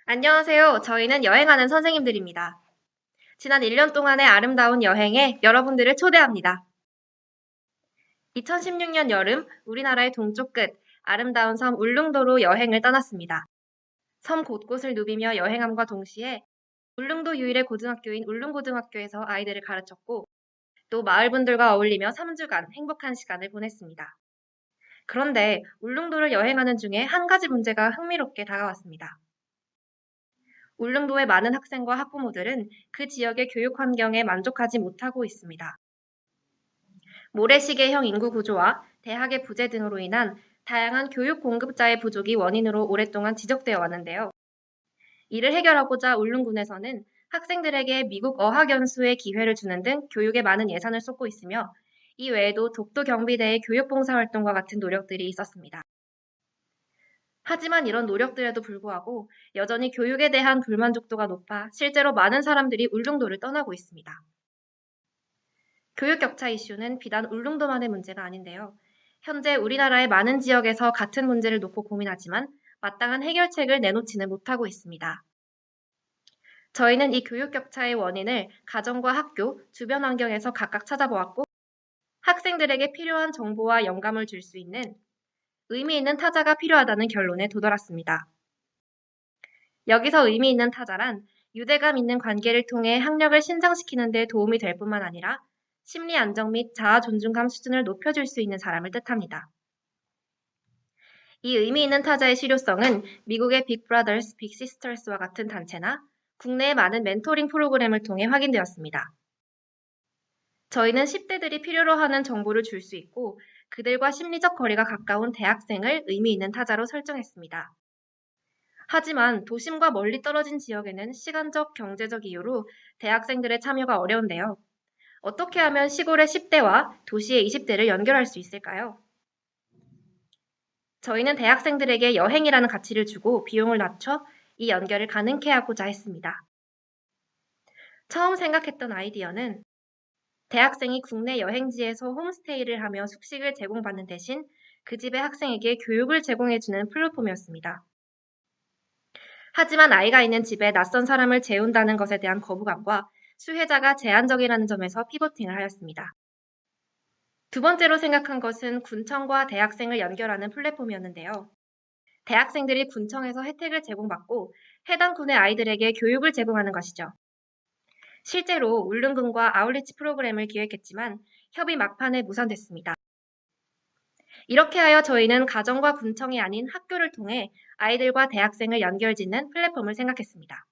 안녕하세요. 저희는 여행하는 선생님들입니다. 지난 1년 동안의 아름다운 여행에 여러분들을 초대합니다. 2016년 여름 우리나라의 동쪽 끝 아름다운 섬 울릉도로 여행을 떠났습니다. 섬 곳곳을 누비며 여행함과 동시에 울릉도 유일의 고등학교인 울릉고등학교에서 아이들을 가르쳤고 또 마을분들과 어울리며 3주간 행복한 시간을 보냈습니다. 그런데 울릉도를 여행하는 중에 한 가지 문제가 흥미롭게 다가왔습니다. 울릉도의 많은 학생과 학부모들은 그 지역의 교육 환경에 만족하지 못하고 있습니다. 모래시계형 인구 구조와 대학의 부재 등으로 인한 다양한 교육 공급자의 부족이 원인으로 오랫동안 지적되어 왔는데요. 이를 해결하고자 울릉군에서는 학생들에게 미국 어학연수의 기회를 주는 등 교육에 많은 예산을 쏟고 있으며 이 외에도 독도 경비대의 교육봉사활동과 같은 노력들이 있었습니다. 하지만 이런 노력들에도 불구하고 여전히 교육에 대한 불만족도가 높아 실제로 많은 사람들이 울릉도를 떠나고 있습니다. 교육 격차 이슈는 비단 울릉도만의 문제가 아닌데요. 현재 우리나라의 많은 지역에서 같은 문제를 놓고 고민하지만 마땅한 해결책을 내놓지는 못하고 있습니다. 저희는 이 교육 격차의 원인을 가정과 학교, 주변 환경에서 각각 찾아보았고 학생들에게 필요한 정보와 영감을 줄 수 있는 의미 있는 타자가 필요하다는 결론에 도달했습니다. 여기서 의미 있는 타자란 유대감 있는 관계를 통해 학력을 신장시키는 데 도움이 될 뿐만 아니라 심리 안정 및 자아 존중감 수준을 높여줄 수 있는 사람을 뜻합니다. 이 의미 있는 타자의 실효성은 미국의 빅 브라더스, 빅 시스터스와 같은 단체나 국내의 많은 멘토링 프로그램을 통해 확인되었습니다. 저희는 10대들이 필요로 하는 정보를 줄 수 있고 그들과 심리적 거리가 가까운 대학생을 의미 있는 타자로 설정했습니다. 하지만 도심과 멀리 떨어진 지역에는 시간적, 경제적 이유로 대학생들의 참여가 어려운데요. 어떻게 하면 시골의 10대와 도시의 20대를 연결할 수 있을까요? 저희는 대학생들에게 여행이라는 가치를 주고 비용을 낮춰 이 연결을 가능케 하고자 했습니다. 처음 생각했던 아이디어는 대학생이 국내 여행지에서 홈스테이를 하며 숙식을 제공받는 대신 그 집의 학생에게 교육을 제공해주는 플랫폼이었습니다. 하지만 아이가 있는 집에 낯선 사람을 재운다는 것에 대한 거부감과 수혜자가 제한적이라는 점에서 피보팅을 하였습니다. 두 번째로 생각한 것은 군청과 대학생을 연결하는 플랫폼이었는데요. 대학생들이 군청에서 혜택을 제공받고 해당 군의 아이들에게 교육을 제공하는 것이죠. 실제로 울릉군과 아울리치 프로그램을 기획했지만 협의 막판에 무산됐습니다. 이렇게 하여 저희는 가정과 군청이 아닌 학교를 통해 아이들과 대학생을 연결짓는 플랫폼을 생각했습니다.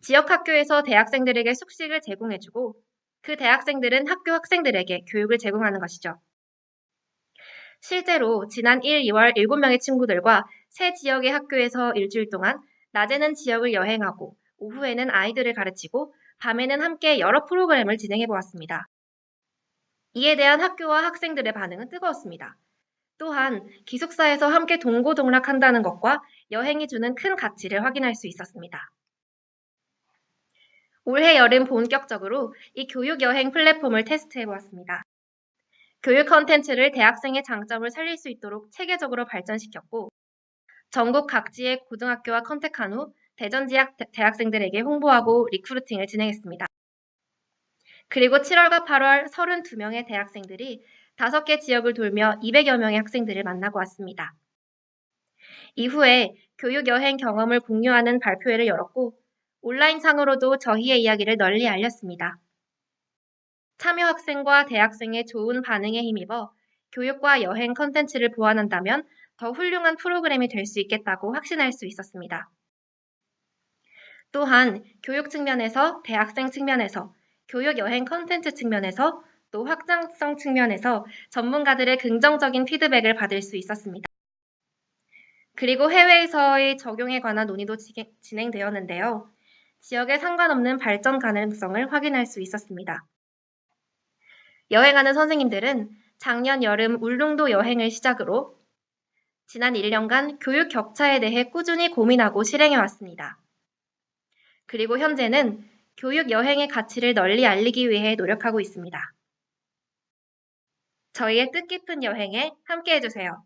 지역 학교에서 대학생들에게 숙식을 제공해주고 그 대학생들은 학교 학생들에게 교육을 제공하는 것이죠. 실제로 지난 1, 2월 7명의 친구들과 세 지역의 학교에서 일주일 동안 낮에는 지역을 여행하고 오후에는 아이들을 가르치고 밤에는 함께 여러 프로그램을 진행해 보았습니다. 이에 대한 학교와 학생들의 반응은 뜨거웠습니다. 또한 기숙사에서 함께 동고동락한다는 것과 여행이 주는 큰 가치를 확인할 수 있었습니다. 올해 여름 본격적으로 이 교육여행 플랫폼을 테스트해 보았습니다. 교육 컨텐츠를 대학생의 장점을 살릴 수 있도록 체계적으로 발전시켰고 전국 각지의 고등학교와 컨택한 후 대전 지역 대학생들에게 홍보하고 리크루팅을 진행했습니다. 그리고 7월과 8월 32명의 대학생들이 5개 지역을 돌며 200여 명의 학생들을 만나고 왔습니다. 이후에 교육여행 경험을 공유하는 발표회를 열었고 온라인상으로도 저희의 이야기를 널리 알렸습니다. 참여 학생과 대학생의 좋은 반응에 힘입어 교육과 여행 컨텐츠를 보완한다면 더 훌륭한 프로그램이 될 수 있겠다고 확신할 수 있었습니다. 또한 교육 측면에서, 대학생 측면에서, 교육 여행 컨텐츠 측면에서, 또 확장성 측면에서 전문가들의 긍정적인 피드백을 받을 수 있었습니다. 그리고 해외에서의 적용에 관한 논의도 진행되었는데요. 지역에 상관없는 발전 가능성을 확인할 수 있었습니다. 여행하는 선생님들은 작년 여름 울릉도 여행을 시작으로 지난 1년간 교육 격차에 대해 꾸준히 고민하고 실행해 왔습니다. 그리고 현재는 교육 여행의 가치를 널리 알리기 위해 노력하고 있습니다. 저희의 뜻깊은 여행에 함께 해주세요.